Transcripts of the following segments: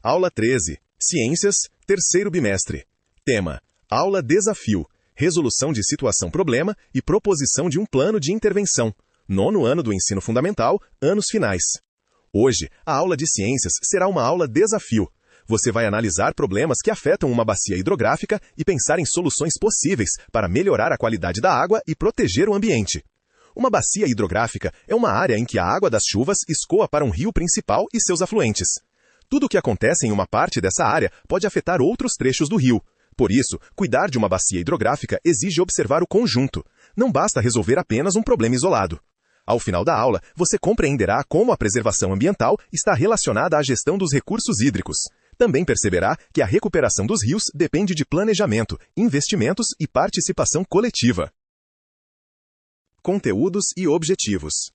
Aula 13. Ciências, terceiro bimestre. Tema: Aula Desafio. Resolução de situação-problema e proposição de um plano de intervenção. Nono ano do ensino fundamental, anos finais. Hoje, a aula de ciências será uma aula desafio. Você vai analisar problemas que afetam uma bacia hidrográfica e pensar em soluções possíveis para melhorar a qualidade da água e proteger o ambiente. Uma bacia hidrográfica é uma área em que a água das chuvas escoa para um rio principal e seus afluentes. Tudo o que acontece em uma parte dessa área pode afetar outros trechos do rio. Por isso, cuidar de uma bacia hidrográfica exige observar o conjunto. Não basta resolver apenas um problema isolado. Ao final da aula, você compreenderá como a preservação ambiental está relacionada à gestão dos recursos hídricos. Também perceberá que a recuperação dos rios depende de planejamento, investimentos e participação coletiva. Conteúdos e objetivos.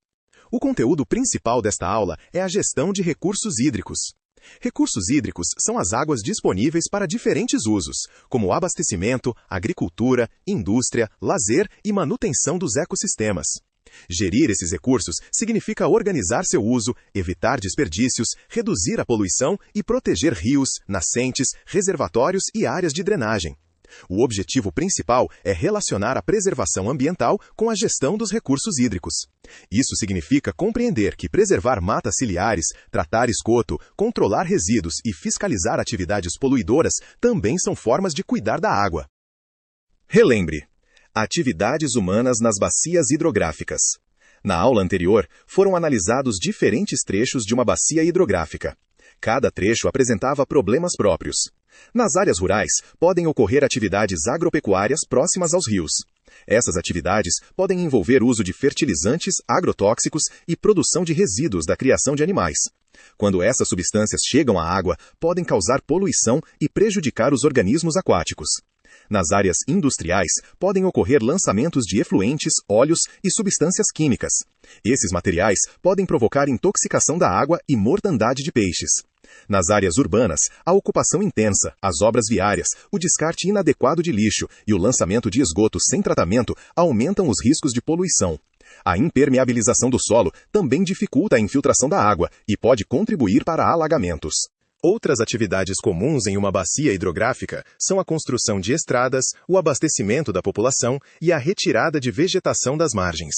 O conteúdo principal desta aula é a gestão de recursos hídricos. Recursos hídricos são as águas disponíveis para diferentes usos, como abastecimento, agricultura, indústria, lazer e manutenção dos ecossistemas. Gerir esses recursos significa organizar seu uso, evitar desperdícios, reduzir a poluição e proteger rios, nascentes, reservatórios e áreas de drenagem. O objetivo principal é relacionar a preservação ambiental com a gestão dos recursos hídricos. Isso significa compreender que preservar matas ciliares, tratar esgoto, controlar resíduos e fiscalizar atividades poluidoras também são formas de cuidar da água. Relembre: atividades humanas nas bacias hidrográficas. Na aula anterior, foram analisados diferentes trechos de uma bacia hidrográfica. Cada trecho apresentava problemas próprios. Nas áreas rurais, podem ocorrer atividades agropecuárias próximas aos rios. Essas atividades podem envolver uso de fertilizantes, agrotóxicos e produção de resíduos da criação de animais. Quando essas substâncias chegam à água, podem causar poluição e prejudicar os organismos aquáticos. Nas áreas industriais, podem ocorrer lançamentos de efluentes, óleos e substâncias químicas. Esses materiais podem provocar intoxicação da água e mortandade de peixes. Nas áreas urbanas, a ocupação intensa, as obras viárias, o descarte inadequado de lixo e o lançamento de esgoto sem tratamento aumentam os riscos de poluição. A impermeabilização do solo também dificulta a infiltração da água e pode contribuir para alagamentos. Outras atividades comuns em uma bacia hidrográfica são a construção de estradas, o abastecimento da população e a retirada de vegetação das margens.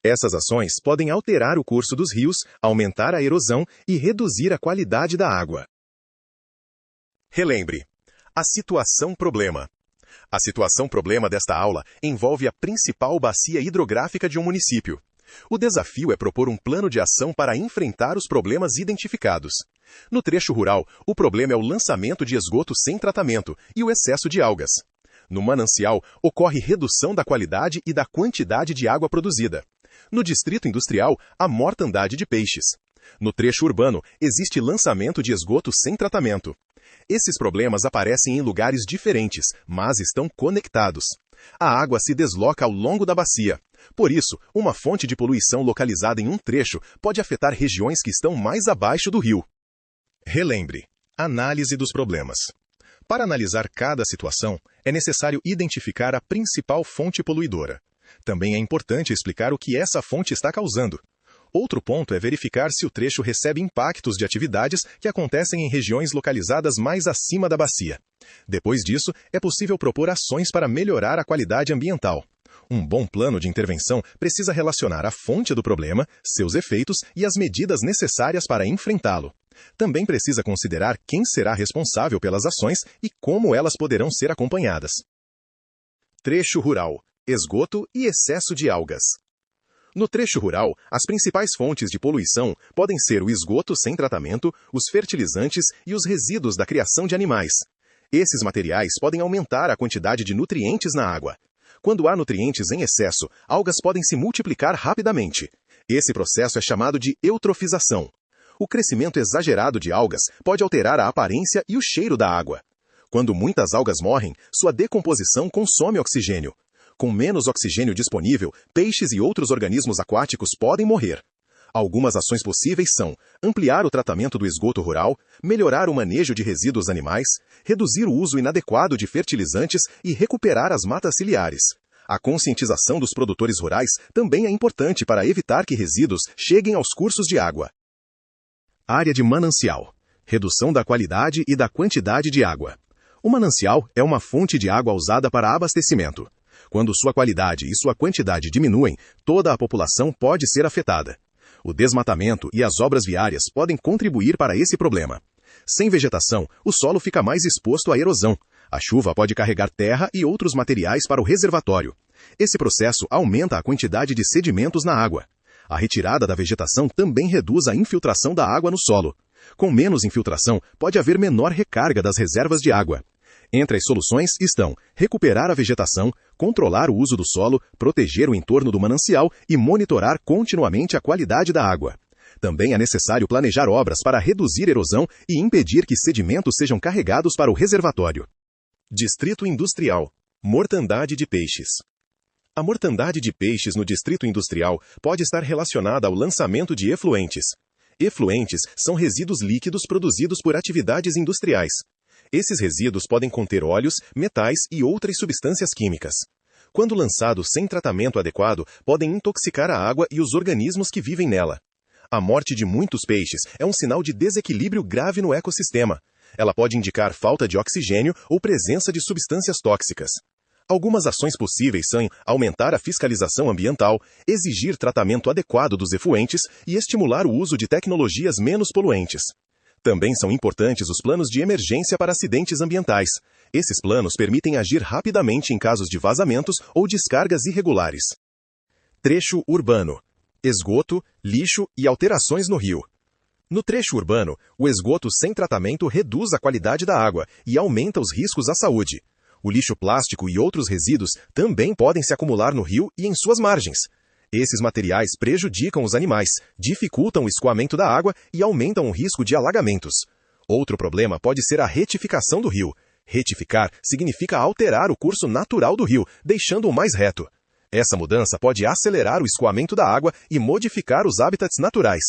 Essas ações podem alterar o curso dos rios, aumentar a erosão e reduzir a qualidade da água. Relembre: a situação-problema. A situação-problema desta aula envolve a principal bacia hidrográfica de um município. O desafio é propor um plano de ação para enfrentar os problemas identificados. No trecho rural, o problema é o lançamento de esgoto sem tratamento e o excesso de algas. No manancial, ocorre redução da qualidade e da quantidade de água produzida. No distrito industrial, a mortandade de peixes. No trecho urbano, existe lançamento de esgoto sem tratamento. Esses problemas aparecem em lugares diferentes, mas estão conectados. A água se desloca ao longo da bacia. Por isso, uma fonte de poluição localizada em um trecho pode afetar regiões que estão mais abaixo do rio. Relembre: análise dos problemas. Para analisar cada situação, é necessário identificar a principal fonte poluidora. Também é importante explicar o que essa fonte está causando. Outro ponto é verificar se o trecho recebe impactos de atividades que acontecem em regiões localizadas mais acima da bacia. Depois disso, é possível propor ações para melhorar a qualidade ambiental. Um bom plano de intervenção precisa relacionar a fonte do problema, seus efeitos e as medidas necessárias para enfrentá-lo. Também precisa considerar quem será responsável pelas ações e como elas poderão ser acompanhadas. Trecho rural: esgoto e excesso de algas. No trecho rural, as principais fontes de poluição podem ser o esgoto sem tratamento, os fertilizantes e os resíduos da criação de animais. Esses materiais podem aumentar a quantidade de nutrientes na água. Quando há nutrientes em excesso, algas podem se multiplicar rapidamente. Esse processo é chamado de eutrofização. O crescimento exagerado de algas pode alterar a aparência e o cheiro da água. Quando muitas algas morrem, sua decomposição consome oxigênio. Com menos oxigênio disponível, peixes e outros organismos aquáticos podem morrer. Algumas ações possíveis são ampliar o tratamento do esgoto rural, melhorar o manejo de resíduos animais, reduzir o uso inadequado de fertilizantes e recuperar as matas ciliares. A conscientização dos produtores rurais também é importante para evitar que resíduos cheguem aos cursos de água. Área de manancial. Redução da qualidade e da quantidade de água. O manancial é uma fonte de água usada para abastecimento. Quando sua qualidade e sua quantidade diminuem, toda a população pode ser afetada. O desmatamento e as obras viárias podem contribuir para esse problema. Sem vegetação, o solo fica mais exposto à erosão. A chuva pode carregar terra e outros materiais para o reservatório. Esse processo aumenta a quantidade de sedimentos na água. A retirada da vegetação também reduz a infiltração da água no solo. Com menos infiltração, pode haver menor recarga das reservas de água. Entre as soluções estão recuperar a vegetação, controlar o uso do solo, proteger o entorno do manancial e monitorar continuamente a qualidade da água. Também é necessário planejar obras para reduzir erosão e impedir que sedimentos sejam carregados para o reservatório. Distrito Industrial. Mortandade de peixes. A mortandade de peixes no distrito industrial pode estar relacionada ao lançamento de efluentes. Efluentes são resíduos líquidos produzidos por atividades industriais. Esses resíduos podem conter óleos, metais e outras substâncias químicas. Quando lançados sem tratamento adequado, podem intoxicar a água e os organismos que vivem nela. A morte de muitos peixes é um sinal de desequilíbrio grave no ecossistema. Ela pode indicar falta de oxigênio ou presença de substâncias tóxicas. Algumas ações possíveis são aumentar a fiscalização ambiental, exigir tratamento adequado dos efluentes e estimular o uso de tecnologias menos poluentes. Também são importantes os planos de emergência para acidentes ambientais. Esses planos permitem agir rapidamente em casos de vazamentos ou descargas irregulares. Trecho urbano. Esgoto, lixo e alterações no rio. No trecho urbano, o esgoto sem tratamento reduz a qualidade da água e aumenta os riscos à saúde. O lixo plástico e outros resíduos também podem se acumular no rio e em suas margens. Esses materiais prejudicam os animais, dificultam o escoamento da água e aumentam o risco de alagamentos. Outro problema pode ser a retificação do rio. Retificar significa alterar o curso natural do rio, deixando-o mais reto. Essa mudança pode acelerar o escoamento da água e modificar os hábitats naturais.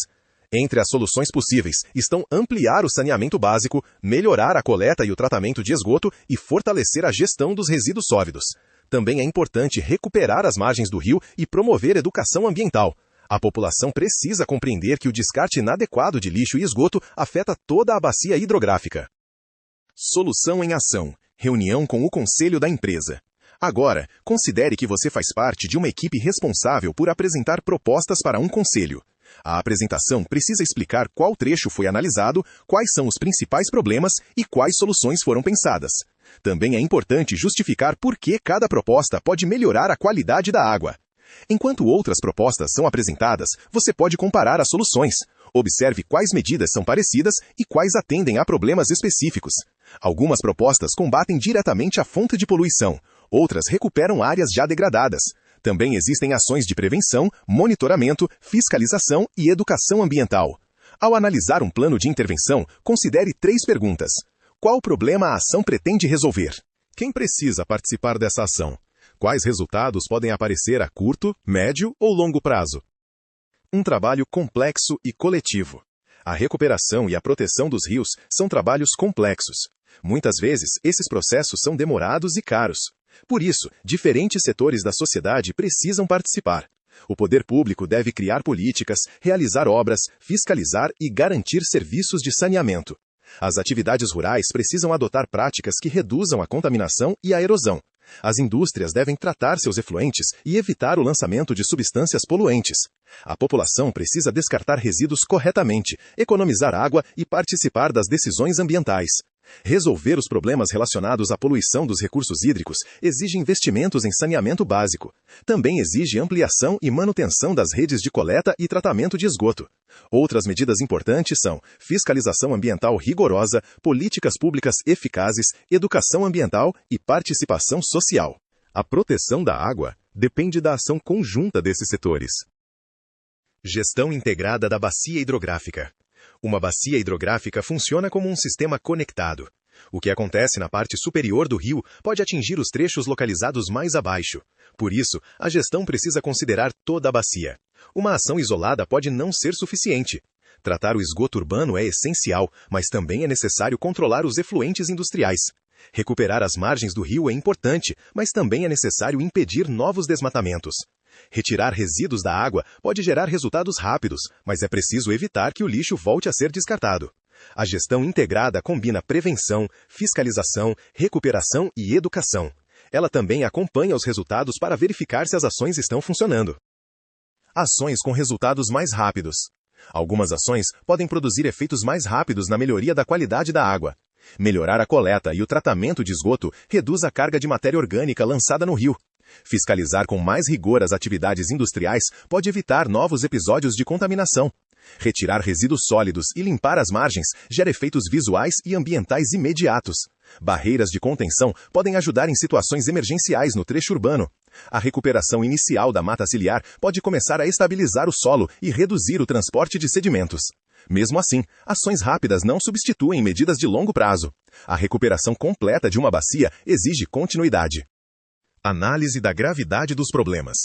Entre as soluções possíveis estão ampliar o saneamento básico, melhorar a coleta e o tratamento de esgoto e fortalecer a gestão dos resíduos sólidos. Também é importante recuperar as margens do rio e promover educação ambiental. A população precisa compreender que o descarte inadequado de lixo e esgoto afeta toda a bacia hidrográfica. Solução em ação. Reunião com o conselho da empresa. Agora, considere que você faz parte de uma equipe responsável por apresentar propostas para um conselho. A apresentação precisa explicar qual trecho foi analisado, quais são os principais problemas e quais soluções foram pensadas. Também é importante justificar por que cada proposta pode melhorar a qualidade da água. Enquanto outras propostas são apresentadas, você pode comparar as soluções. Observe quais medidas são parecidas e quais atendem a problemas específicos. Algumas propostas combatem diretamente a fonte de poluição, outras recuperam áreas já degradadas. Também existem ações de prevenção, monitoramento, fiscalização e educação ambiental. Ao analisar um plano de intervenção, considere 3 perguntas. Qual problema a ação pretende resolver? Quem precisa participar dessa ação? Quais resultados podem aparecer a curto, médio ou longo prazo? Um trabalho complexo e coletivo. A recuperação e a proteção dos rios são trabalhos complexos. Muitas vezes, esses processos são demorados e caros. Por isso, diferentes setores da sociedade precisam participar. O poder público deve criar políticas, realizar obras, fiscalizar e garantir serviços de saneamento. As atividades rurais precisam adotar práticas que reduzam a contaminação e a erosão. As indústrias devem tratar seus efluentes e evitar o lançamento de substâncias poluentes. A população precisa descartar resíduos corretamente, economizar água e participar das decisões ambientais. Resolver os problemas relacionados à poluição dos recursos hídricos exige investimentos em saneamento básico. Também exige ampliação e manutenção das redes de coleta e tratamento de esgoto. Outras medidas importantes são fiscalização ambiental rigorosa, políticas públicas eficazes, educação ambiental e participação social. A proteção da água depende da ação conjunta desses setores. Gestão integrada da bacia hidrográfica. Uma bacia hidrográfica funciona como um sistema conectado. O que acontece na parte superior do rio pode atingir os trechos localizados mais abaixo. Por isso, a gestão precisa considerar toda a bacia. Uma ação isolada pode não ser suficiente. Tratar o esgoto urbano é essencial, mas também é necessário controlar os efluentes industriais. Recuperar as margens do rio é importante, mas também é necessário impedir novos desmatamentos. Retirar resíduos da água pode gerar resultados rápidos, mas é preciso evitar que o lixo volte a ser descartado. A gestão integrada combina prevenção, fiscalização, recuperação e educação. Ela também acompanha os resultados para verificar se as ações estão funcionando. Ações com resultados mais rápidos. Algumas ações podem produzir efeitos mais rápidos na melhoria da qualidade da água. Melhorar a coleta e o tratamento de esgoto reduz a carga de matéria orgânica lançada no rio. Fiscalizar com mais rigor as atividades industriais pode evitar novos episódios de contaminação. Retirar resíduos sólidos e limpar as margens gera efeitos visuais e ambientais imediatos. Barreiras de contenção podem ajudar em situações emergenciais no trecho urbano. A recuperação inicial da mata ciliar pode começar a estabilizar o solo e reduzir o transporte de sedimentos. Mesmo assim, ações rápidas não substituem medidas de longo prazo. A recuperação completa de uma bacia exige continuidade. Análise da gravidade dos problemas.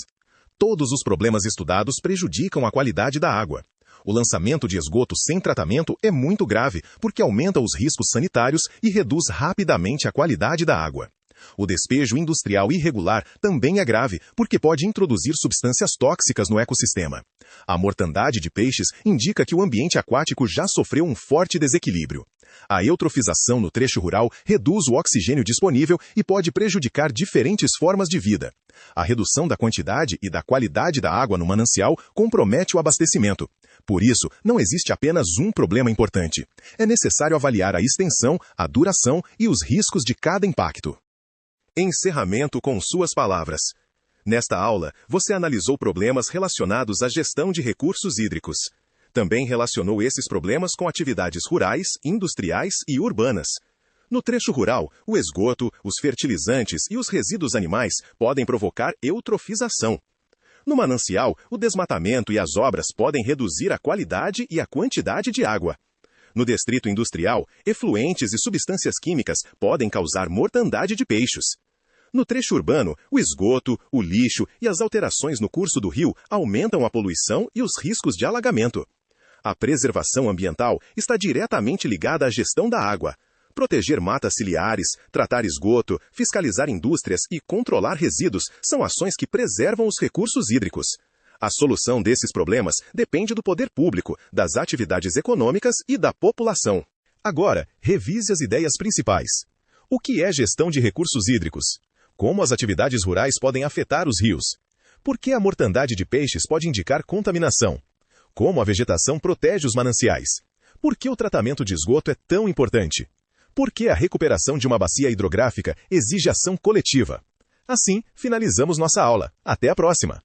Todos os problemas estudados prejudicam a qualidade da água. O lançamento de esgoto sem tratamento é muito grave porque aumenta os riscos sanitários e reduz rapidamente a qualidade da água. O despejo industrial irregular também é grave porque pode introduzir substâncias tóxicas no ecossistema. A mortandade de peixes indica que o ambiente aquático já sofreu um forte desequilíbrio. A eutrofização no trecho rural reduz o oxigênio disponível e pode prejudicar diferentes formas de vida. A redução da quantidade e da qualidade da água no manancial compromete o abastecimento. Por isso, não existe apenas um problema importante. É necessário avaliar a extensão, a duração e os riscos de cada impacto. Encerramento com suas palavras. Nesta aula, você analisou problemas relacionados à gestão de recursos hídricos. Também relacionou esses problemas com atividades rurais, industriais e urbanas. No trecho rural, o esgoto, os fertilizantes e os resíduos animais podem provocar eutrofização. No manancial, o desmatamento e as obras podem reduzir a qualidade e a quantidade de água. No distrito industrial, efluentes e substâncias químicas podem causar mortandade de peixes. No trecho urbano, o esgoto, o lixo e as alterações no curso do rio aumentam a poluição e os riscos de alagamento. A preservação ambiental está diretamente ligada à gestão da água. Proteger matas ciliares, tratar esgoto, fiscalizar indústrias e controlar resíduos são ações que preservam os recursos hídricos. A solução desses problemas depende do poder público, das atividades econômicas e da população. Agora, revise as ideias principais. O que é gestão de recursos hídricos? Como as atividades rurais podem afetar os rios? Por que a mortandade de peixes pode indicar contaminação? Como a vegetação protege os mananciais? Por que o tratamento de esgoto é tão importante? Por que a recuperação de uma bacia hidrográfica exige ação coletiva? Assim, finalizamos nossa aula. Até a próxima!